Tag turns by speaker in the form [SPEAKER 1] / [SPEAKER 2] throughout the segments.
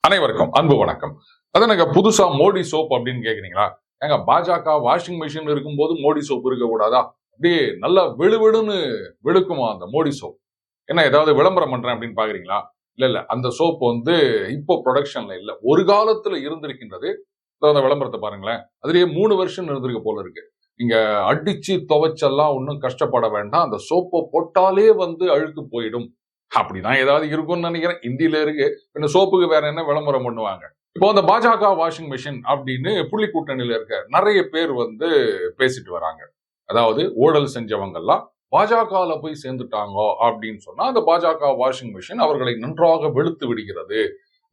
[SPEAKER 1] அனைவருக்கும் அன்பு வணக்கம். அதானங்க புதுசா மோடி சோப் அப்படின்னு கேக்குறீங்களா? ஏங்க பாஜக வாஷிங் மிஷின் இருக்கும்போது மோடி சோப் இருக்க கூடாதா? அப்படியே நல்லா வெளுவெளுன்னு வெளுக்குமா அந்த மோடி சோப்? என்ன ஏதாவது விளம்பரம் பண்றேன் அப்படின்னு பாக்குறீங்களா? இல்ல இல்ல, அந்த சோப் வந்து இப்போ ப்ரொடக்ஷன்ல இல்ல. ஒரு காலத்துல இருந்திருக்கின்றது. இதோ அந்த விளம்பரத்தை பாருங்களேன். அதுலயே 3 வருஷம் இருந்திருக்கு போல இருக்கு. நீங்க அடிச்சு துவைச்செல்லாம் ஒன்றும் கஷ்டப்பட வேண்டாம். அந்த சோப்பை போட்டாலே வந்து அழுக்கு போயிடும். அப்படிதான் ஏதாவது இருக்கும்னு நினைக்கிறேன். ஹிந்தியில இருக்கு. இந்த சோப்புக்கு வேற என்ன விளம்பரம் பண்ணுவாங்க? இப்போ அந்த பாஜக வாஷிங் மிஷின் அப்படின்னு புள்ளி கூட்டணியில இருக்க நிறைய பேர் வந்து பேசிட்டு வராங்க. அதாவது ஊழல் செஞ்சவங்க எல்லாம் பாஜகல போய் சேர்ந்துட்டாங்க அப்படின்னு சொன்னா அந்த பாஜக வாஷிங் மிஷின் அவர்களை நன்றாக வெளுத்து விடுகிறது.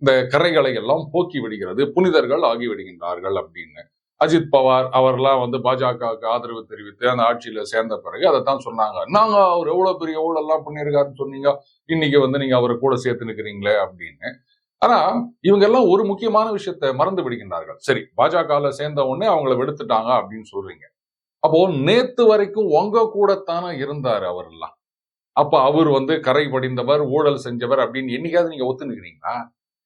[SPEAKER 1] இந்த கரைகளை எல்லாம் போக்கி விடுகிறது. புனிதர்கள் ஆகி விடுகின்றார்கள் அப்படின்னு. அஜித் பவார் அவர்லாம் வந்து பாஜகவுக்கு ஆதரவு தெரிவித்து அந்த ஆட்சியில சேர்ந்த பிறகு அதைத்தான் சொன்னாங்க. நாங்க அவர் எவ்வளவு பெரிய ஊழல் எல்லாம் பண்ணியிருக்காருன்னு சொன்னீங்க. இன்னைக்கு வந்து நீங்க அவரை கூட சேர்த்து நிக்கிறீங்களே அப்படின்னு. ஆனா இவங்க எல்லாம் ஒரு முக்கியமான விஷயத்தை மறந்து விடுகின்றார்கள். சரி, பாஜகல சேர்ந்த உடனே அவங்கள வெடுத்துட்டாங்க அப்படின்னு சொல்றீங்க. அப்போ நேத்து வரைக்கும் உங்க கூட தானே இருந்தாரு அவர் எல்லாம். அப்ப அவர் வந்து கரை படிந்தவர், ஊழல் செஞ்சவர் அப்படின்னு என்னைக்காவது நீங்க ஒத்துனுக்கிறீங்களா?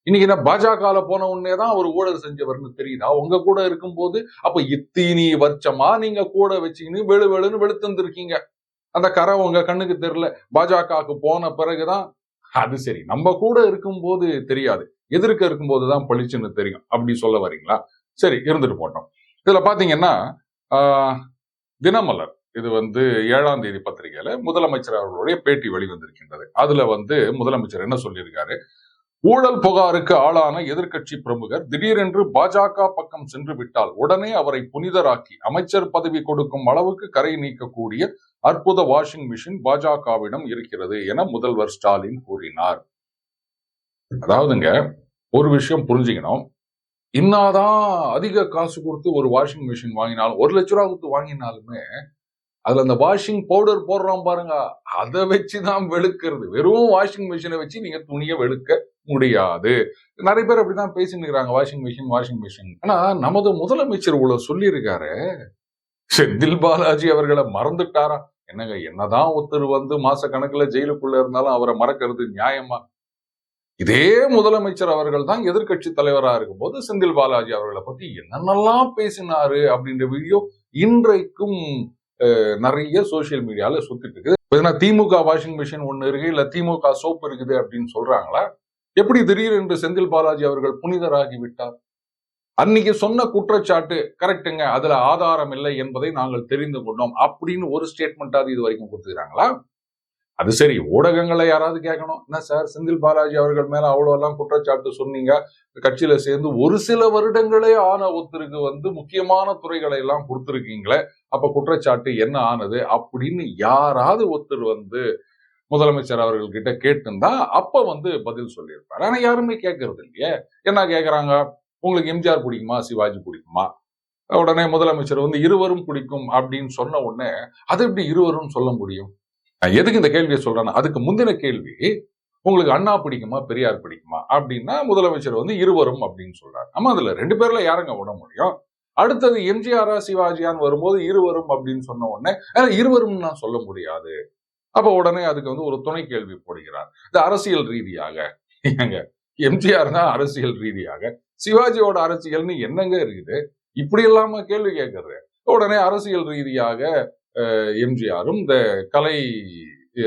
[SPEAKER 1] இன்னைக்கு என்ன பாஜகல போன உடனே தான் அவர் ஊழல் செஞ்சவர்னு தெரியுதா? உங்க கூட இருக்கும்போது அப்ப இத்தீனி வருஷமா நீங்க கூட வச்சுக்கின்னு வெளு வெளுன்னு வெளுத்திருந்திருக்கீங்க. அந்த கரை உங்க கண்ணுக்கு தெரியல. பாஜகவுக்கு போன பிறகுதான் அது சரி. நம்ம கூட இருக்கும்போது தெரியாது. எதிர்க்க இருக்கும்போது தான் பளிச்சுன்னு தெரியும். அப்படி சொல்ல வரீங்களா? சரி, இருந்துட்டு போட்டோம். இதுல பாத்தீங்கன்னா, ஆஹ், தினமலர் இது வந்து 7ஆம் தேதி பத்திரிகையில முதலமைச்சர் அவர்களுடைய பேட்டி வெளிவந்திருக்கின்றது. அதுல வந்து முதலமைச்சர் என்ன சொல்லியிருக்காரு? ஊழல் புகாருக்கு ஆளான எதிர்க்கட்சி பிரமுகர் திடீரென்று பாஜக பக்கம் சென்று விட்டால் உடனே அவரை புனிதராக்கி அமைச்சர் பதவி கொடுக்கும் அளவுக்கு கரை நீக்கக்கூடிய அற்புத வாஷிங் மிஷின் பாஜகவிடம் இருக்கிறது என முதல்வர் ஸ்டாலின் கூறினார். அதாவதுங்க, ஒரு விஷயம் புரிஞ்சுக்கணும். இன்னாதான் அதிக காசு கொடுத்து ஒரு வாஷிங் மிஷின் வாங்கினாலும் 1,00,000 கொடுத்து வாங்கினாலுமே அதுல அந்த வாஷிங் பவுடர் போடுறோம் பாருங்க, அதை வச்சுதான் வெளுக்கிறது. வெறும் வாஷிங் மிஷினை வச்சு நீங்க துணியை வெளுக்க முடியாது. நிறைய பேர் அப்படிதான் பேசிட்டு இருக்காங்க, வாஷிங் மிஷின் வாஷிங் மிஷின். ஆனா நமது முதலமைச்சர் இவ்வளவு சொல்லி இருக்காரு. செந்தில் பாலாஜி அவர்களை மறந்துட்டாரா? என்னங்க, என்னதான் ஒருத்தர் வந்து மாச கணக்குல ஜெயிலுக்குள்ள இருந்தாலும் அவரை மறக்கிறது நியாயமா? இதே முதலமைச்சர் அவர்கள் தான் எதிர்க்கட்சி தலைவரா இருக்கும்போது செந்தில் பாலாஜி அவர்களை பத்தி என்னென்னலாம் பேசினாரு அப்படின்ற வீடியோ இன்றைக்கும் நிறைய சோசியல் மீடியால சுத்திட்டு இருக்குது. திமுக வாஷிங் மிஷின் ஒண்ணு இருக்கு, இல்ல திமுக சோப் இருக்குது அப்படின்னு சொல்றாங்களா? எப்படி திடீரென்று செந்தில் பாலாஜி அவர்கள் புனிதராகி விட்டார்? அன்னைக்கு சொன்ன குற்றச்சாட்டு கரெக்டுங்க, அதுல ஆதாரம் இல்லை என்பதை நாங்கள் தெரிந்து கொண்டோம் அப்படின்னு ஒரு ஸ்டேட்மெண்டாவது இது வரைக்கும் கொடுத்துக்கிறாங்களா? அது சரி, ஊடகங்களை யாராவது கேட்கணும். என்ன சார், செந்தில் பாலாஜி அவர்கள் மேல அவ்வளவு எல்லாம் குற்றச்சாட்டு சொன்னீங்க, கட்சியில சேர்ந்து ஒரு சில வருடங்களே ஆன ஒருத்தருக்கு வந்து முக்கியமான துறைகளை எல்லாம் கொடுத்திருக்கீங்களே, அப்ப குற்றச்சாட்டு என்ன ஆனது அப்படின்னு யாராவது ஒருத்தர் வந்து முதலமைச்சர் அவர்கள் கிட்ட கேட்டுந்தா அப்ப வந்து பதில் சொல்லியிருப்பாரு. ஆனா யாருமே கேட்கறது இல்லையே. என்ன கேட்கறாங்க? உங்களுக்கு எம்ஜிஆர் பிடிக்குமா, சிவாஜி பிடிக்குமா? உடனே முதலமைச்சர் வந்து இருவரும் பிடிக்கும் அப்படின்னு சொன்ன உடனே அது எப்படி இருவரும் சொல்ல முடியும்? நான் எதுக்கு இந்த கேள்வியை சொல்றேன்னா, அதுக்கு முந்தின கேள்வி, உங்களுக்கு அண்ணா பிடிக்குமா, பெரியார் பிடிக்குமா அப்படின்னா முதலமைச்சர் வந்து இருவரும் அப்படின்னு சொல்றாரு. ஆமா, அதுல 2 பேர்ல யாருங்க விட முடியும்? அடுத்தது எம்ஜிஆரா சிவாஜியான்னு வரும்போது இருவரும் அப்படின்னு சொன்ன உடனே இருவரும் நான் சொல்ல முடியாது. அப்ப உடனே அதுக்கு வந்து ஒரு துணை கேள்வி போடுகிறார். இந்த அரசியல் ரீதியாக ஏங்க, எம்ஜிஆர் தான் அரசியல் ரீதியாக, சிவாஜியோட அரசியல்னு என்னங்க இருக்குது? இப்படி இல்லாம கேள்வி கேட்கறது. உடனே அரசியல் ரீதியாக எம்ஜிஆரும், இந்த கலை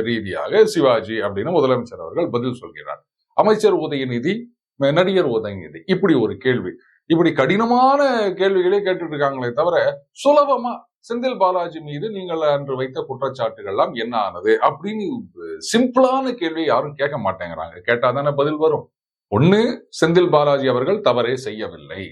[SPEAKER 1] ரீதியாக சிவாஜி அப்படின்னு முதலமைச்சர் அவர்கள் பதில் சொல்கிறார். அமைச்சர் உதயநிதி, நடிகர் உதயநிதி, இப்படி ஒரு கேள்வி. இப்படி கடினமான கேள்விகளே கேட்டுட்டு இருக்காங்களே தவிர சுலபமா செந்தில் பாலாஜி மீது நீங்கள் அன்று வைத்த குற்றச்சாட்டுகள் எல்லாம் என்ன ஆனது அப்படின்னு சிம்பிளான கேள்வி யாரும் கேட்க மாட்டேங்கிறாங்க. கேட்டாதானே பதில் வரும். ஒண்ணு, செந்தில் பாலாஜி அவர்கள் தவறே செய்யவில்லை.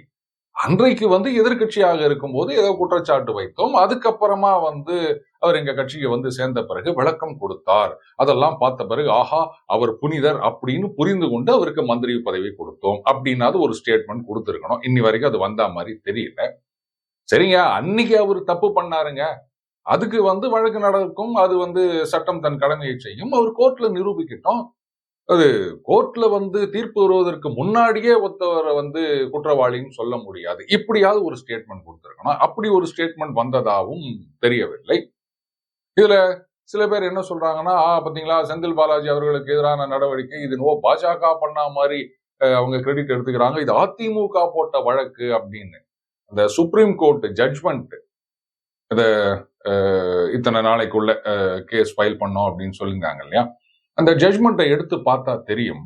[SPEAKER 1] அன்றைக்கு வந்து எதிர்கட்சியாக இருக்கும்போது ஏதோ குற்றச்சாட்டு வைத்தோம். அதுக்கப்புறமா வந்து அவர் எங்க கட்சிக்கு வந்து சேர்ந்த பிறகு விளக்கம் கொடுத்தார். அதெல்லாம் பார்த்த பிறகு ஆஹா, அவர் புனிதர் அப்படின்னு புரிந்து கொண்டு அவருக்கு மந்திரி பதவி கொடுத்தோம் அப்படின்னாவது ஒரு ஸ்டேட்மெண்ட் கொடுத்திருக்கணும். இன்னி வரைக்கும் அது வந்த மாதிரி தெரியல. சரிங்க, அன்னைக்கு அவர் தப்பு பண்ணாருங்க. அதுக்கு வந்து வழக்கு நடக்கும். அது வந்து சட்டம் தன் கடமையை செய்யும். அவர் கோர்ட்ல நிரூபிக்கட்டும். அது கோர்ட்ல வந்து தீர்ப்பு வருவதற்கு முன்னாடியே ஒருத்தவரை வந்து குற்றவாளின்னு சொல்ல முடியாது. இப்படியாவது ஒரு ஸ்டேட்மெண்ட் கொடுத்திருக்கணும். அப்படி ஒரு ஸ்டேட்மெண்ட் வந்ததாகவும் தெரியவில்லை. இதுல சில பேர் என்ன சொல்றாங்கன்னா, பாத்தீங்களா, செந்தில் பாலாஜி அவர்களுக்கு எதிரான நடவடிக்கை இது பாஜக பண்ணா மாதிரி அவங்க கிரெடிட் எடுத்துக்கிறாங்க. இது அதிமுக போட்ட வழக்கு அப்படின்னு. அந்த சுப்ரீம் கோர்ட் ஜட்ஜ்மெண்ட் இத இத்தனை நாளைக்குள்ள கேஸ் ஃபைல் பண்ணோம் அப்படின்னு சொல்லியிருந்தாங்க இல்லையா? அந்த ஜட்ஜ்மெண்ட்டை எடுத்து பார்த்தா தெரியும்.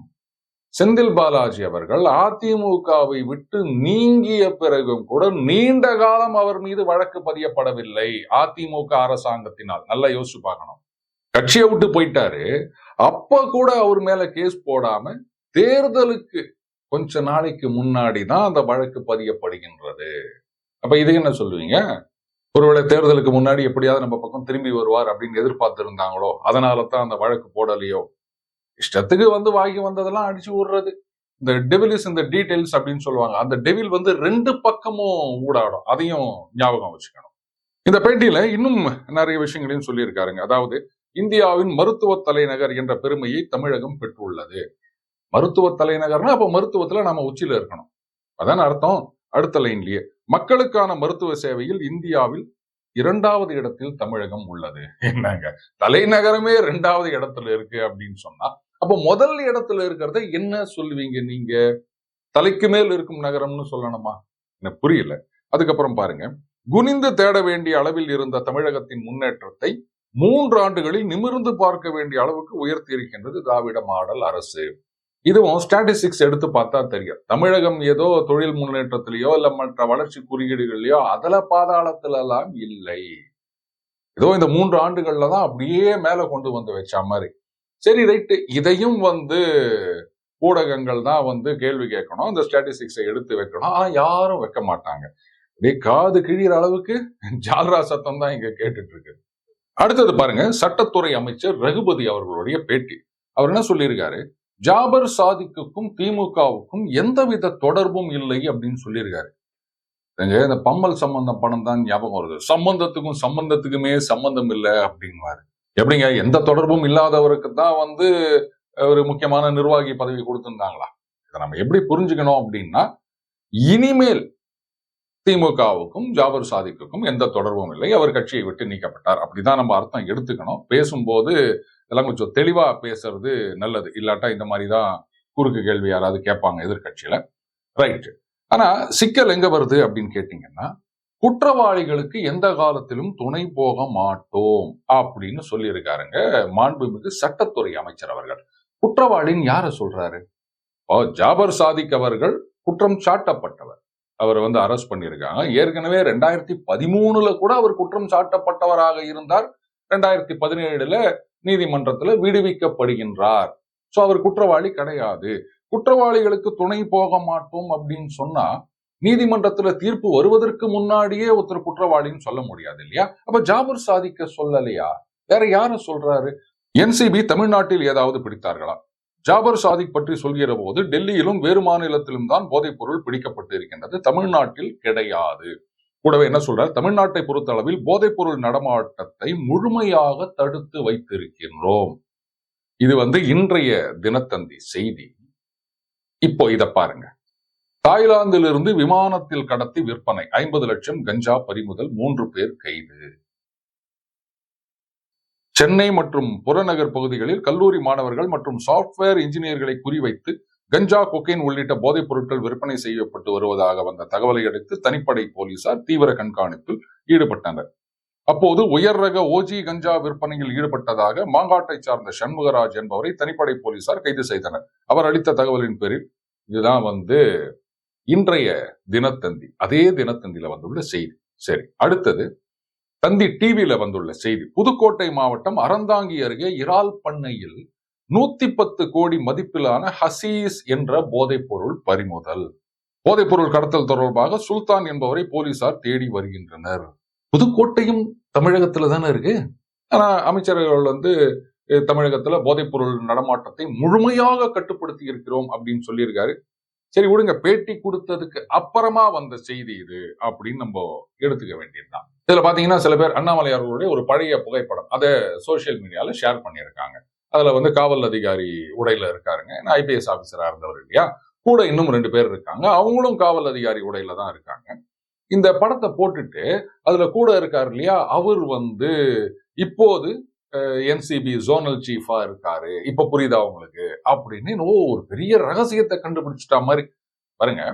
[SPEAKER 1] செந்தில் பாலாஜி அவர்கள் அதிமுகவை விட்டு நீங்கிய பிறகும் கூட நீண்ட காலம் அவர் மீது வழக்கு பதியப்படவில்லை அதிமுக அரசாங்கத்தினால். நல்லா யோசிச்சு பார்க்கணும். கட்சியை விட்டு போயிட்டாரு. அப்ப கூட அவர் மேல கேஸ் போடாம தேர்தலுக்கு கொஞ்ச நாளைக்கு முன்னாடி தான் அந்த வழக்கு பதியப்படுகின்றது. அப்ப இது என்ன சொல்லுவீங்க? ஒருவேளை தேர்தலுக்கு முன்னாடி எப்படியாவது நம்ம பக்கம் திரும்பி வருவார் அப்படின்னு எதிர்பார்த்து இருந்தாங்களோ, அதனால தான் அந்த வழக்கு போடலையோ? இஷ்டத்துக்கு வாங்கி வந்ததெல்லாம் அடிச்சு விடுறது. இந்த டெவில் இஸ் இந்த டீடைல்ஸ் அப்படின்னு சொல்லுவாங்க. அந்த டெவில் ரெண்டு பக்கமும் ஊடாடும். அதையும் ஞாபகம் வச்சுக்கணும். இந்த பேட்டியில இன்னும் நிறைய விஷயங்களையும் சொல்லியிருக்காருங்க. அதாவது இந்தியாவின் மருத்துவ தலைநகர் என்ற பெருமையை தமிழகம் பெற்றுள்ளது. மருத்துவ தலைநகர்னா அப்ப மருத்துவத்துல நாம உச்சியில இருக்கணும். அதான் அர்த்தம். அடுத்த லைன்லயே மக்களுக்கான மருத்துவ சேவையில் இந்தியாவில் 2வது இடத்தில் தமிழகம் உள்ளது. என்னங்க தலைநகரமே 2வது இடத்துல இருக்கு அப்படின்னு சொன்னா, அப்ப முதல் இடத்துல இருக்கிறத என்ன சொல்லுவீங்க நீங்க? தலைக்கு மேல் இருக்கும் நகரம்னு சொல்லணுமா? எனக்கு புரியல. அதுக்கப்புறம் பாருங்க, குனிந்து தேட வேண்டிய அளவில் இருந்த தமிழகத்தின் முன்னேற்றத்தை 3 ஆண்டுகளில் நிமிர்ந்து பார்க்க வேண்டிய அளவுக்கு உயர்த்தி இருக்கின்றது திராவிட மாடல் அரசு. இதுவும் ஸ்டாட்டிஸ்டிக்ஸ் எடுத்து பார்த்தா தெரியும். தமிழகம் ஏதோ தொழில் முன்னேற்றத்திலேயோ இல்ல மற்ற வளர்ச்சி குறியீடுகள்லயோ அதுல பாதாளத்துல எல்லாம் இல்லை. ஏதோ இந்த 3 ஆண்டுகள்ல தான் அப்படியே மேல கொண்டு வந்து வச்ச மாதிரி. சரி ரைட்டு, இதையும் ஊடகங்கள் தான் கேள்வி கேட்கணும். இந்த ஸ்டாட்டிஸ்டிக்ஸை எடுத்து வைக்கணும். ஆனா யாரும் வைக்க மாட்டாங்க. அப்படியே காது கிழிகிற அளவுக்கு ஜால்ரா சத்தம் தான் இங்க கேட்டுட்டு இருக்கு. அடுத்தது பாருங்க, சட்டத்துறை அமைச்சர் ரகுபதி அவர்களுடைய பேட்டி. அவர் என்ன சொல்லியிருக்காரு? ஜாபர் சாதிக்குக்கும் திமுகவுக்கும் எந்தவித தொடர்பும் இல்லை அப்படின்னு சொல்லியிருக்காரு. இந்த பம்மல் சம்பந்தம் படம் தான் ஞாபகம் வருது. சம்பந்தத்துக்குமே சம்பந்தம் இல்லை அப்படின்வாரு. எப்படிங்க எந்த தொடர்பும் இல்லாதவருக்கு தான் ஒரு முக்கியமான நிர்வாகி பதவி கொடுத்திருந்தாங்களா? இதை நம்ம எப்படி புரிஞ்சுக்கணும் அப்படின்னா, இனிமேல் திமுகவுக்கும் ஜாபர் சாதிக்குக்கும் எந்த தொடர்பும் இல்லை, அவர் கட்சியை விட்டு நீக்கப்பட்டார், அப்படிதான் நம்ம அர்த்தம் எடுத்துக்கணும். பேசும்போது இதெல்லாம் கொஞ்சம் தெளிவா பேசுறது நல்லது. இல்லாட்டா இந்த மாதிரிதான் குறுக்கு கேள்வி யாராவது கேட்பாங்க எதிர்கட்சியில. ரைட். ஆனா சிக்கல் எங்க வருது அப்படின்னு கேட்டீங்கன்னா, குற்றவாளிகளுக்கு எந்த காலத்திலும் துணை போக மாட்டோம் அப்படின்னு சொல்லியிருக்காருங்க மாண்புமிகு சட்டத்துறை அமைச்சர் அவர்கள். குற்றவாளின்னு யார சொல்றாரு? ஜாபர் சாதிக் அவர்கள் குற்றம் சாட்டப்பட்டவர். அவர் அரெஸ்ட் பண்ணியிருக்காங்க. ஏற்கனவே 2013 கூட அவர் குற்றம் சாட்டப்பட்டவராக இருந்தார். 2017 நீதிமன்றத்துல விடுவிக்கப்படுகின்றார். சோ அவர் குற்றவாளி கிடையாது. குற்றவாளிகளுக்கு துணை போக மாட்டோம் அப்படின்னு சொன்னா நீதிமன்றத்துல தீர்ப்பு வருவதற்கு முன்னாடியே ஒருத்தர் குற்றவாளின்னு சொல்ல முடியாது இல்லையா? அப்ப ஜாபர் சாதிக்க சொல்லலையா? வேற யார சொல்றாரு? என்சிபி தமிழ்நாட்டில் ஏதாவது பிடித்தார்களா? ஜாபர் சாதிக் பற்றி சொல்கிற போது டெல்லியிலும் வேறு மாநிலத்திலும் தான் போதைப் பொருள் பிடிக்கப்பட்டு இருக்கின்றது, தமிழ்நாட்டில் கிடையாது. கூடவே என்ன சொல்றார்? தமிழ்நாட்டை பொறுத்தளவில் போதைப் பொருள் நடமாட்டத்தை முழுமையாக தடுத்து வைத்திருக்கின்றோம். இது இன்றைய தினத்தந்தி செய்தி. இப்போ இத பாருங்க. தாய்லாந்திலிருந்து விமானத்தில் கடத்தி விற்பனை 50 லட்சம் கஞ்சா பறிமுதல், 3 பேர் கைது. சென்னை மற்றும் புறநகர் பகுதிகளில் கல்லூரி மாணவர்கள் மற்றும் சாப்ட்வேர் இன்ஜினியர்களை குறிவைத்து கஞ்சா, கொக்கைன் உள்ளிட்ட போதைப் பொருட்கள் விற்பனை செய்யப்பட்டு வருவதாக வந்த தகவலை அடுத்து தனிப்படை போலீசார் தீவிர கண்காணிப்பில் ஈடுபட்டனர். அப்போது உயர் ரக ஓஜி கஞ்சா விற்பனையில் ஈடுபட்டதாக மாங்காட்டை சார்ந்த சண்முகராஜ் என்பவரை தனிப்படை போலீசார் கைது செய்தனர். அவர் அளித்த தகவலின் பேரில் இதுதான் இன்றைய தினத்தந்தி, அதே தினத்தந்தியில வந்துள்ள செய்தி. சரி, அடுத்தது தந்தி டிவியில வந்துள்ள செய்தி. புதுக்கோட்டை மாவட்டம் அறந்தாங்கி அருகே இறால் பண்ணையில் 110 கோடி மதிப்பிலான ஹசீஸ் என்ற போதைப் பொருள் பறிமுதல். போதைப் பொருள் கடத்தல் தொடர்பாக சுல்தான் என்பவரை போலீசார் தேடி வருகின்றனர். புதுக்கோட்டையும் தமிழகத்துல தானே இருக்கு. ஆனா அமைச்சர்கள் தமிழகத்துல போதைப் பொருள் நடமாட்டத்தை முழுமையாக கட்டுப்படுத்தி இருக்கிறோம் அப்படின்னு சொல்லியிருக்காரு. சரி விடுங்க, பேட்டி கொடுத்ததுக்கு அப்புறமா வந்த செய்தி இது அப்படின்னு நம்ம எடுத்துக்க வேண்டியதுதான். இதுல பாத்தீங்கன்னா சில பேர் அண்ணாமலை அவர்களுடைய ஒரு பழைய புகைப்படம் அதை சோசியல் மீடியால ஷேர் பண்ணியிருக்காங்க. அதுல காவல் அதிகாரி உடையில இருக்காருங்க, ஐபிஎஸ் ஆபீசரா இருந்தவர் இல்லையா. கூட இன்னும் 2 பேர் இருக்காங்க, அவங்களும் காவல் அதிகாரி உடையில தான் இருக்காங்க. இந்த படத்தை போட்டுட்டு அதுல கூட இருக்காரு இல்லையா, அவர் இப்போது என்சிபி ஜோனல் சீஃபா இருக்காரு, இப்ப புரியுதா உங்களுக்கு அப்படின்னு ஒரு பெரிய ரகசியத்தை கண்டுபிடிச்சிட்டா மாதிரி. பாருங்க,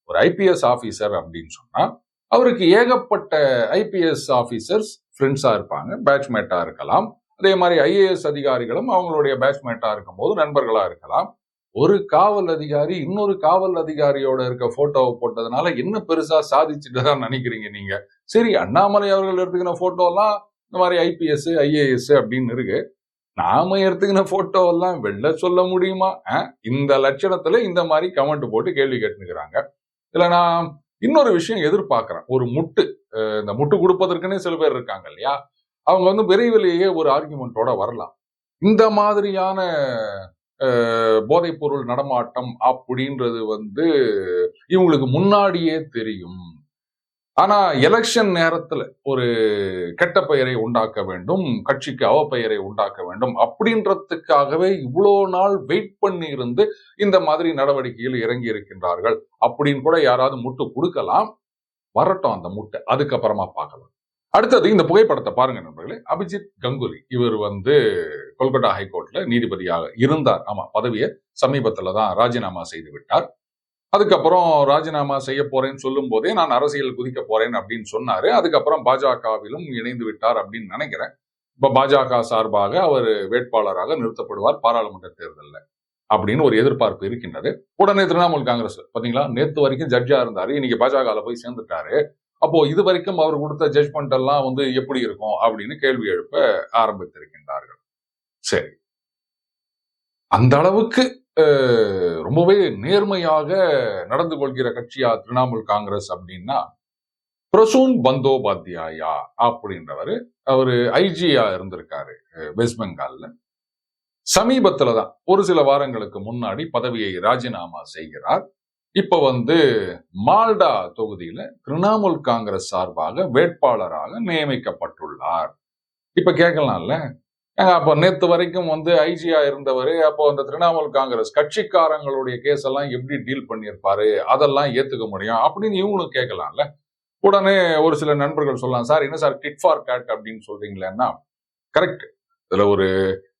[SPEAKER 1] ஒரு ஐபிஎஸ் ஆபீசர் அப்படின்னு சொன்னா அவருக்கு ஏகப்பட்ட ஐபிஎஸ் ஆபீசர்ஸ் ஃப்ரெண்ட்ஸா இருப்பாங்க, பேட்ச்மேட்டா இருக்கலாம். அதே மாதிரி ஐஏஎஸ் அதிகாரிகளும் அவங்களுடைய பேட்ச்மேட்டா இருக்கும்போது நண்பர்களா இருக்கலாம். ஒரு காவல் அதிகாரி இன்னொரு காவல் அதிகாரியோட இருக்க போட்டோவை போட்டதுனால என்ன பெருசா சாதிச்சுட்டு தான் நினைக்கிறீங்க நீங்க? சரி, அண்ணாமலை அவர்கள் எடுத்துக்கின போட்டோ எல்லாம் இந்த மாதிரி ஐபிஎஸ் ஐஏஎஸ் அப்படின்னு இருக்கு. நாம எடுத்துக்கின போட்டோ எல்லாம் வெளில சொல்ல முடியுமா? இந்த லட்சணத்துல இந்த மாதிரி கமெண்ட் போட்டு கேள்வி கேட்டுக்கிறாங்க. இதுல நான் இன்னொரு விஷயம் எதிர்பார்க்கிறேன். ஒரு முட்டு, இந்த முட்டு கொடுப்பதற்குன்னே சில பேர் இருக்காங்க இல்லையா? அவங்க விரைவிலேயே ஒரு ஆர்குமெண்டோட வரலாம். இந்த மாதிரியான போதைப் பொருள் நடமாட்டம் அப்படின்றது இவங்களுக்கு முன்னாடியே தெரியும். ஆனா எலெக்ஷன் நேரத்துல ஒரு கெட்ட பெயரை உண்டாக்க வேண்டும், கட்சிக்கு அவப்பெயரை உண்டாக்க வேண்டும் அப்படின்றதுக்காகவே இவ்வளோ நாள் வெயிட் பண்ணி இருந்து இந்த மாதிரி நடவடிக்கையில் இறங்கி இருக்கின்றார்கள் அப்படின்னு கூட யாராவது முட்டு கொடுக்கலாம். வரட்டும் அந்த முட்டை, அதுக்கப்புறமா பார்க்கலாம். அடுத்தது இந்த புகைப்படத்தை பாருங்க நண்பர்களே. அபிஜித் கங்குலி இவர் கொல்கத்தா ஹைகோர்ட்ல நீதிபதியாக இருந்தார். ஆமா, பதவியை சமீபத்துல தான் ராஜினாமா செய்து விட்டார். அதுக்கப்புறம் ராஜினாமா செய்ய போறேன்னு சொல்லும் போதே நான் அரசியல் குதிக்க போறேன் அப்படின்னு சொன்னாரு. அதுக்கப்புறம் பாஜகவிலும் இணைந்து விட்டார் அப்படின்னு நினைக்கிறேன். இப்ப பாஜக சார்பாக அவர் வேட்பாளராக நிறுத்தப்படுவார் பாராளுமன்ற தேர்தலில் அப்படின்னு ஒரு எதிர்பார்ப்பு இருக்கின்றது. உடனே திரிணாமுல் காங்கிரஸ் பாத்தீங்களா, நேத்து வரைக்கும் ஜட்ஜா இருந்தாரு, இன்னைக்கு பாஜக போய் சேர்ந்துட்டாரு. அப்போ இது வரைக்கும் அவர் கொடுத்த ஜட்ஜ்மெண்ட் எல்லாம் எப்படி இருக்கும் அப்படின்னு கேள்வி எழுப்ப ஆரம்பித்திருக்கின்றார்கள். சரி, அந்த அளவுக்கு ரொம்பவே நேர்மையாக நடந்து கொள்கிற கட்சியா திரிணாமுல் காங்கிரஸ் அப்படின்னா, பிரசூன் பந்தோபாத்யாயா அப்படின்றவர் அவரு ஐஜியா இருந்திருக்காரு வெஸ்ட் பெங்கால்ல. சமீபத்துலதான் ஒரு சில வாரங்களுக்கு முன்னாடி பதவியை ராஜினாமா செய்கிறார். இப்ப மால்டா தொகுதியில திரிணாமுல் காங்கிரஸ் சார்பாக வேட்பாளராக நியமிக்கப்பட்டுள்ளார். இப்ப கேட்கலாம்ல, அப்ப நேத்து வரைக்கும் ஐஜியா இருந்தவர், அப்போ அந்த திரிணாமுல் காங்கிரஸ் கட்சிக்காரங்களுடைய கேஸ் எல்லாம் எப்படி டீல் பண்ணியிருப்பாரு, அதெல்லாம் ஏத்துக்க முடியும் அப்படின்னு இவங்களும் கேட்கலாம்ல. உடனே ஒரு சில நண்பர்கள் சொல்லலாம், சார் என்ன சார் டிட் ஃபார் கேட் அப்படின்னு சொல்றீங்களேன்னா, கரெக்ட். இதுல ஒரு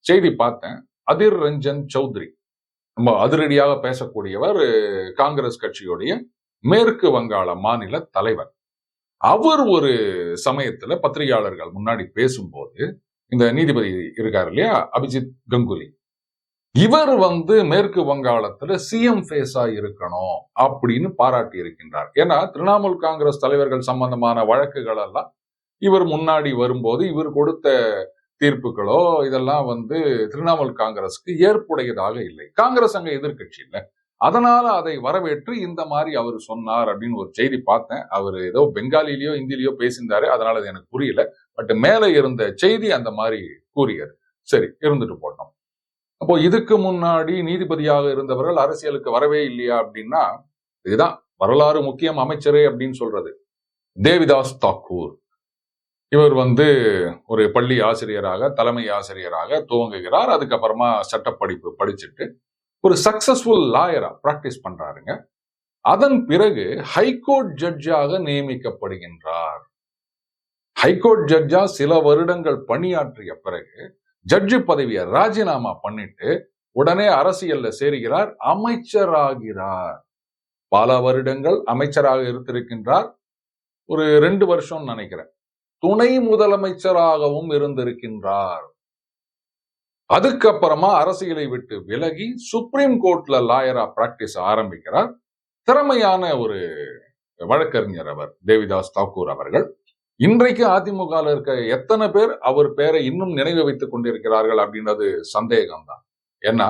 [SPEAKER 1] செய்தி பார்த்தேன். அதிர் ரஞ்சன் சௌத்ரி ரொம்ப அதிரடியாக பேசக்கூடியவர், காங்கிரஸ் கட்சியுடைய மேற்கு வங்காள மாநில தலைவர். அவர் ஒரு சமயத்துல பத்திரிகையாளர்கள் முன்னாடி பேசும்போது, இந்த நீதிபதி இருக்காரு இல்லையா அபிஜித் கங்குலி, இவர் மேற்கு வங்காளத்துல சிஎம் ஃபேஸா இருக்கணும் அப்படின்னு பாராட்டி இருக்கின்றார். ஏன்னா திரிணாமுல் காங்கிரஸ் தலைவர்கள் சம்பந்தமான வழக்குகள் எல்லாம் இவர் முன்னாடி வரும்போது இவர் கொடுத்த தீர்ப்புகளோ இதெல்லாம் திரிணாமுல் காங்கிரஸ்க்கு ஏற்புடையதாக இல்லை. காங்கிரஸ் அங்க எதிர்கட்சி இல்லை, அதனால அதை வரவேற்று இந்த மாதிரி அவர் சொன்னார் அப்படின்னு ஒரு செய்தி பார்த்தேன். அவர் ஏதோ பெங்காலிலேயோ இந்தியிலயோ பேசியிருந்தாரு, அதனால அது எனக்கு புரியல. பட் மேல இருந்த செய்தி அந்த மாதிரி கூறியது. சரி, இருந்துட்டு போட்டோம். அப்போ இதுக்கு முன்னாடி நீதிபதியாக இருந்தவர்கள் அரசியலுக்கு வரவே இல்லையா அப்படின்னா, இதுதான் வரலாறு முக்கியம் அமைச்சரே அப்படின்னு சொல்றது. தேவிதாஸ் தாக்கூர் இவர் ஒரு பள்ளி ஆசிரியராக, தலைமை ஆசிரியராக துவங்குகிறார். அதுக்கப்புறமா சட்டப்படிப்பு படிச்சுட்டு ஒரு சக்சஸ்ஃபுல் லாயரா பிராக்டிஸ் பண்றாருங்க. அதன் பிறகு ஹைகோர்ட் ஜட்ஜாக நியமிக்கப்படுகின்றார். ஹைகோர்ட் ஜட்ஜா சில வருடங்கள் பணியாற்றிய பிறகு ஜட்ஜு பதவியை ராஜினாமா பண்ணிட்டு உடனே அரசியல்ல சேருகிறார், அமைச்சராகிறார். பல வருடங்கள் அமைச்சராக இருந்திருக்கின்றார். ஒரு 2 வருஷம் நினைக்கிறேன் துணை முதலமைச்சராகவும் இருந்திருக்கின்றார். அதுக்கப்புறமா அரசியலை விட்டு விலகி சுப்ரீம் கோர்ட்ல லாயரா பிராக்டிஸ் ஆரம்பிக்கிறார். திறமையான ஒரு வழக்கறிஞர் அவர், தேவிதாஸ் தாக்கூர் அவர்கள். இன்றைக்கு அதிமுக இருக்க எத்தனை பேர் அவர் பேரை இன்னும் நினைவு வைத்துக் கொண்டிருக்கிறார்கள் அப்படின்றது சந்தேகம்தான். ஏன்னா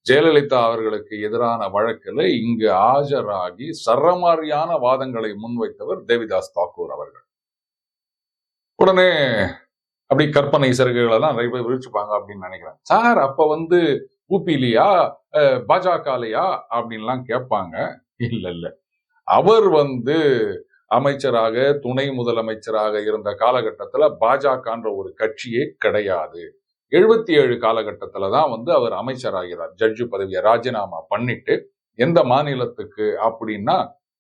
[SPEAKER 1] ஜெயலலிதா அவர்களுக்கு எதிரான வழக்கில் இங்கு ஆஜராகி சரமாரியான வாதங்களை முன்வைத்தவர் தேவிதாஸ் தாக்கூர் அவர்கள். உடனே அப்படி கற்பனை சிறகுகள் எல்லாம் நிறைய பேர் விரிச்சுப்பாங்க அப்படின்னு நினைக்கிறேன். சார் அப்ப ஊபிலியா பாஜகலையா அப்படின்லாம் கேட்பாங்க. இல்ல, அவர் அமைச்சராக துணை முதலமைச்சராக இருந்த காலகட்டத்துல பாஜகன்ற ஒரு கட்சியே கிடையாது. 77 காலகட்டத்துலதான் அவர் அமைச்சராகிறார். ஜட்ஜு பதவியை ராஜினாமா பண்ணிட்டு எந்த மாநிலத்துக்கு அப்படின்னா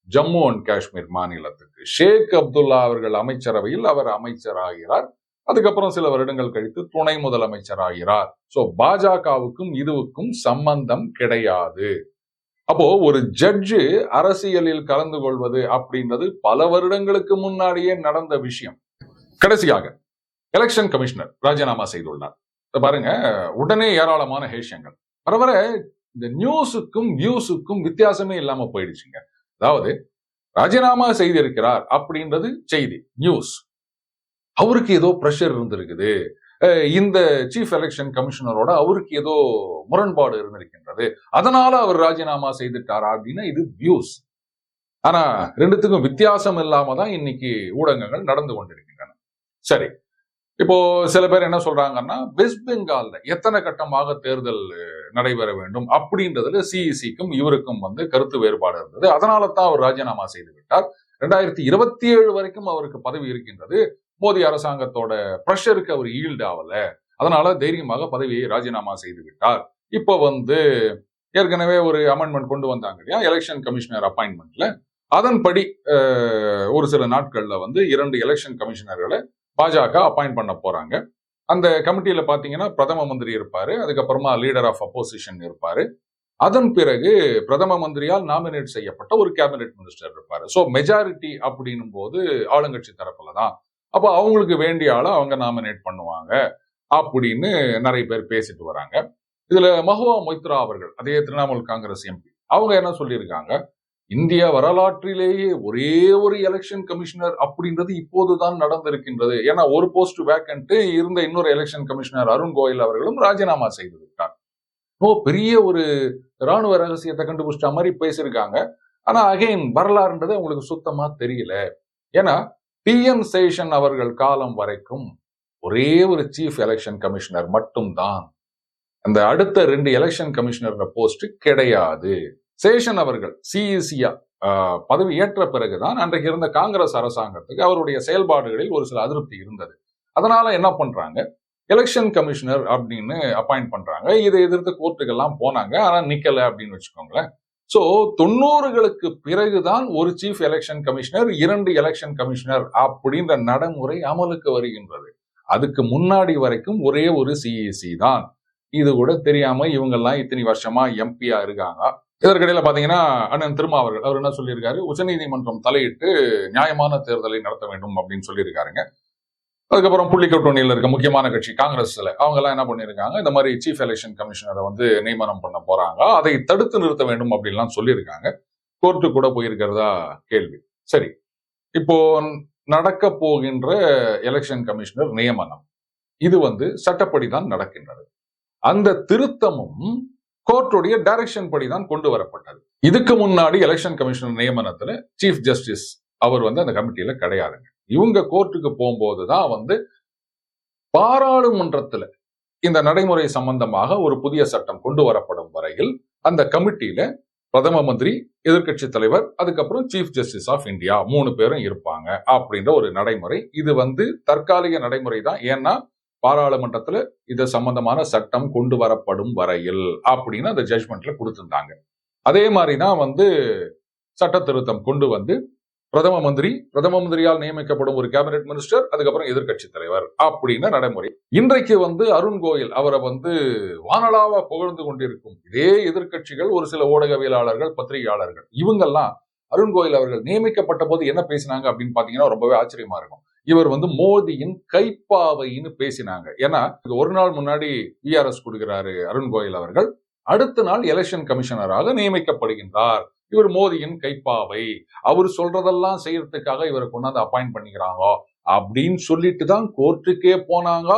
[SPEAKER 1] ஜம்மு அண்ட் காஷ்மீர் மாநிலத்துக்கு. ஷேக் அப்துல்லா அவர்கள் அமைச்சரவையில் அவர் அமைச்சராகிறார். அதுக்கப்புறம் சில வருடங்கள் கழித்து துணை முதலமைச்சர் ஆகிறார். சோ பாஜகவுக்கும் இதுவுக்கும் சம்பந்தம் கிடையாது. அப்போ ஒரு ஜட்ஜு அரசியலில் கலந்து கொள்வது அப்படின்றது பல வருடங்களுக்கு முன்னாடியே நடந்த விஷயம். கடைசியாக எலெக்ஷன் கமிஷனர் ராஜினாமா செய்துள்ளார். பாருங்க, உடனே ஏராளமான ஹேஷியங்கள் வர வர இந்த நியூஸுக்கும் வியூஸுக்கும் வித்தியாசமே இல்லாம போயிடுச்சுங்க. அதாவது ராஜினாமா செய்திருக்கிறார் அப்படின்றது செய்தி நியூஸ். அவருக்கு ஏதோ பிரஷர் இருந்திருக்குது, இந்த சீஃப் எலெக்ஷன் கமிஷனரோட அவருக்கு ஏதோ முரண்பாடு இருந்திருக்கின்றது, அதனால அவர் ராஜினாமா செய்துட்டாரா அப்படின்னா இது வியூஸ். ஆனா ரெண்டுத்துக்கும் வித்தியாசம் இல்லாம தான் இன்னைக்கு ஊடகங்கள் நடந்து கொண்டிருக்கின்றன. சரி, இப்போ சில பேர் என்ன சொல்றாங்கன்னா, வெஸ்ட் பெங்கால்ல எத்தனை கட்டமாக தேர்தல் நடைபெற வேண்டும் அப்படின்றதுல சிஇசிக்கும் இவருக்கும் கருத்து வேறுபாடு இருந்தது. அதனால தான் அவர் ராஜினாமா செய்து விட்டார். 2027 வரைக்கும் அவருக்கு பதவி இருக்கின்றது. மோடி அரசாங்கத்தோட பிரஷருக்கு அவர் ஈல்டு ஆகல, அதனால தைரியமாக பதவியை ராஜினாமா செய்து விட்டார். இப்போ ஏற்கனவே ஒரு அமெண்ட்மெண்ட் கொண்டு வந்தாங்க இல்லையா எலெக்ஷன் கமிஷனர் அப்பாயின்மெண்ட்ல. அதன்படி ஒரு சில நாட்கள்ல 2 எலெக்ஷன் கமிஷனர்களை பாஜக அப்பாயிண்ட் பண்ண போறாங்க. அந்த கமிட்டியில பாத்தீங்கன்னா பிரதம மந்திரி இருப்பாரு, அதுக்கப்புறமா லீடர் ஆஃப் அப்போசிஷன் இருப்பாரு, அதன் பிறகு பிரதம மந்திரியால் நாமினேட் செய்யப்பட்ட ஒரு கேபினெட் மினிஸ்டர் இருப்பாரு. சோ மெஜாரிட்டி அப்படின்னும் போது ஆளுங்கட்சி தரப்புல தான். அப்போ அவங்களுக்கு வேண்டிய ஆளை அவங்க நாமினேட் பண்ணுவாங்க அப்படின்னு நிறைய பேர் பேசிட்டு வராங்க. இதுல மஹுவா மொய்த்ரா அவர்கள், அதே திரிணாமுல் காங்கிரஸ் எம்பி, அவங்க என்ன சொல்லியிருக்காங்க, இந்திய வரலாற்றிலேயே ஒரே ஒரு எலெக்ஷன் கமிஷனர் அப்படின்றது இப்போதுதான் நடந்திருக்கின்றது. ஏன்னா ஒரு போஸ்ட் வேக்கன்ட் இருந்த இன்னொரு எலெக்ஷன் கமிஷனர் அருண் கோயல் அவர்களும் ராஜினாமா செய்து விட்டார். பெரிய ஒரு ராணுவ ரகசியத்தை கண்டுபிடிச்ச மாதிரி பேசியிருக்காங்க. ஆனா அகைன் வரலாறுன்றது உங்களுக்கு சுத்தமா தெரியல. ஏன்னா TN சேஷன் அவர்கள் காலம் வரைக்கும் ஒரே ஒரு சீஃப் எலெக்ஷன் கமிஷனர் மட்டும்தான். அந்த அடுத்த 2 எலெக்ஷன் கமிஷனர் போஸ்ட் கிடையாது. சேஷன் அவர்கள் சிஇசியா பதவி ஏற்ற பிறகுதான் அன்றைக்கு இருந்த காங்கிரஸ் அரசாங்கத்துக்கு அவருடைய செயல்பாடுகளில் ஒரு சில அதிருப்தி இருந்தது. அதனால என்ன பண்றாங்க, எலெக்ஷன் கமிஷனர் அப்படின்னு அப்பாயிண்ட் பண்றாங்க. இதை எதிர்த்து கோர்ட்டுக்கெல்லாம் போனாங்க, ஆனா நிக்கல அப்படின்னு வச்சுக்கோங்களேன். சோ 90களுக்கு பிறகுதான் ஒரு chief election commissioner, 2 election commissioner அப்படின்ற நடைமுறை அமலுக்கு வருகின்றது. அதுக்கு முன்னாடி வரைக்கும் ஒரே ஒரு சிஇசி தான். இது கூட தெரியாம இவங்க எல்லாம் இத்தனை வருஷமா எம்பியா இருக்காங்க. இதற்கிடையில பாத்தீங்கன்னா அண்ணன் திருமாவர்கள் அவர் என்ன சொல்லியிருக்காரு, உச்சநீதிமன்றம் தலையிட்டு நியாயமான தேர்தலை நடத்த வேண்டும் அப்படின்னு சொல்லியிருக்காருங்க. அதுக்கப்புறம் புள்ளிக்கூட்டணியில் இருக்க முக்கியமான கட்சி காங்கிரஸ்ல அவங்க எல்லாம் என்ன பண்ணிருக்காங்க, இந்த மாதிரி சீஃப் எலெக்ஷன் கமிஷனரை நியமனம் பண்ண போறாங்க, அதை தடுத்து நிறுத்த வேண்டும் அப்படின்லாம் சொல்லியிருக்காங்க. கோர்ட்டு கூட போயிருக்கிறதா கேள்வி. சரி, இப்போ நடக்க போகின்ற எலெக்ஷன் கமிஷனர் நியமனம் இது சட்டப்படி தான் நடக்கின்றது. அந்த திருத்தமும் கோர்ட்டுடைய டைரக்ஷன் படி தான் கொண்டு வரப்பட்டது. இதுக்கு முன்னாடி எலெக்ஷன் கமிஷனர் நியமனத்துல சீஃப் ஜஸ்டிஸ் அவர் அந்த கமிட்டியில கிடையாதுங்க. இவங்க கோர்ட்டுக்கு போகும்போதுதான் பாராளுமன்றத்துல இந்த நடைமுறை சம்பந்தமாக ஒரு புதிய சட்டம் கொண்டு வரப்படும் வரையில் அந்த கமிட்டியில பிரதம மந்திரி, எதிர்கட்சி தலைவர், அதுக்கப்புறம் சீஃப் ஜஸ்டிஸ் ஆஃப் இந்தியா 3 பேரும் இருப்பாங்க அப்படின்ற ஒரு நடைமுறை. இது தற்காலிக நடைமுறை தான். ஏன்னா பாராளுமன்றத்துல இது சம்பந்தமான சட்டம் கொண்டு வரப்படும் வரையில் அப்படின்னு அந்த ஜட்ஜ்மெண்ட்ல கொடுத்திருந்தாங்க. அதே மாதிரிதான் சட்ட திருத்தம் கொண்டு பிரதம மந்திரியால் நியமிக்கப்படும் ஒரு கேபினெட் மினிஸ்டர், அதுக்கப்புறம் எதிர்கட்சி தலைவர் அப்படின்னு நடைமுறை. இன்றைக்கு அருண் கோயல் அவரை வானளாவா புகழ்ந்து கொண்டிருக்கும் இதே எதிர்கட்சிகள், ஒரு சில ஊடகவியலாளர்கள், பத்திரிகையாளர்கள், இவங்கெல்லாம் அருண் கோயல் அவர்கள் நியமிக்கப்பட்ட போது என்ன பேசினாங்க அப்படின்னு பாத்தீங்கன்னா ரொம்பவே ஆச்சரியமா இருக்கும். இவர் மோடியின் கைப்பாவைன்னு பேசினாங்க. ஏன்னா ஒரு நாள் முன்னாடி விஆர்எஸ் கொடுக்கிறாரு அருண் கோயல் அவர்கள், அடுத்த நாள் எலெக்ஷன் கமிஷனராக நியமிக்கப்படுகின்றார். இவர் மோடியின் கைப்பாவை, அவர் சொல்றதெல்லாம் செய்யறதுக்காக இவரை கொண்டாந்து அப்பாயிண்ட் பண்ணிக்கிறாங்க அப்படின்னு சொல்லிட்டு தான் கோர்ட்டுக்கே போனாங்க.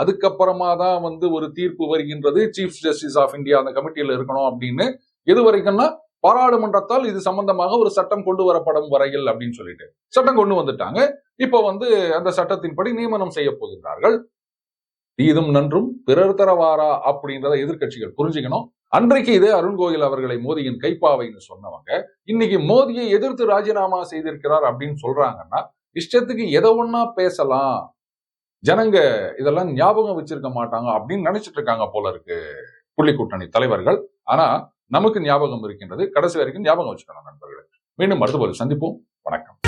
[SPEAKER 1] அதுக்கப்புறமா தான் ஒரு தீர்ப்பு வருகின்றது, சீஃப் ஜஸ்டிஸ் ஆஃப் இந்தியா அந்த கமிட்டியில இருக்கணும் அப்படின்னு. எது வரைக்கும்னா பாராளுமன்றத்தால் இது சம்பந்தமாக ஒரு சட்டம் கொண்டு வரப்படும் வரையில் அப்படின்னு சொல்லிட்டு சட்டம் கொண்டு வந்துட்டாங்க. இப்போ அந்த சட்டத்தின்படி நியமனம் செய்ய போகின்றார்கள். தீதும் நன்றும் பிறர் தரவாரா அப்படின்றத எதிர்கட்சிகள் புரிஞ்சுக்கணும். அன்றைக்கு இதே அருண் கோயல் அவர்களை மோடியின் கைப்பாவைன்னு சொன்னவங்க இன்னைக்கு மோடியை எதிர்த்து ராஜினாமா செய்திருக்கிறார் அப்படின்னு சொல்றாங்கன்னா இஷ்டத்துக்கு எதை ஒன்னா பேசலாம், ஜனங்க இதெல்லாம் ஞாபகம் வச்சிருக்க மாட்டாங்க அப்படின்னு நினைச்சிட்டு இருக்காங்க போல இருக்கு புள்ளி கூட்டணி தலைவர்கள். ஆனா நமக்கு ஞாபகம் இருக்கின்றது, கடைசி வரைக்கும் ஞாபகம் வச்சுக்கணும் நண்பர்களே. மீண்டும் அடுத்த போது சந்திப்போம். வணக்கம்.